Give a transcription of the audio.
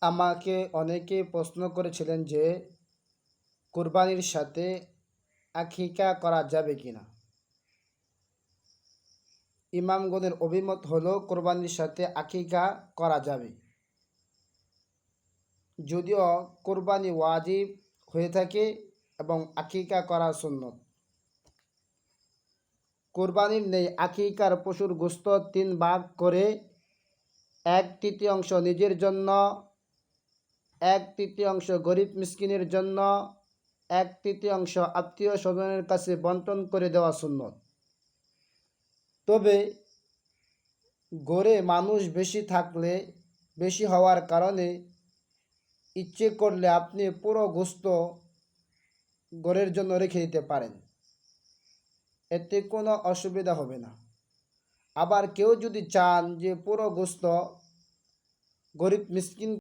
আমাকে অনেকে প্রশ্ন করেছিলেন যে কোরবানির সাথে আকিকা করা যাবে কিনা। ইমামগণের অভিমত হলো কোরবানির সাথে আকিকা করা যাবে, যদিও কোরবানি ওয়াজিব হয়ে থাকে এবং আকিকা করা সুন্নত। কোরবানির নেই আকিকার পশুর গোশত 3 ভাগ করে 1/3 নিজের জন্য, 1/3 গরিব মিসকিনের জন্য, 1/3 আত্মীয় স্বজনের কাছে বন্টন করে দেওয়া সুন্নত। তবে গড়ে মানুষ বেশি হওয়ার কারণে ইচ্ছে করলে আপনি পুরো গোশত গড়ের জন্য রেখে দিতে পারেন, এতে কোনো অসুবিধা হবে না। আবার কেউ যদি চান যে পুরো গোশত গরিব মিসকিন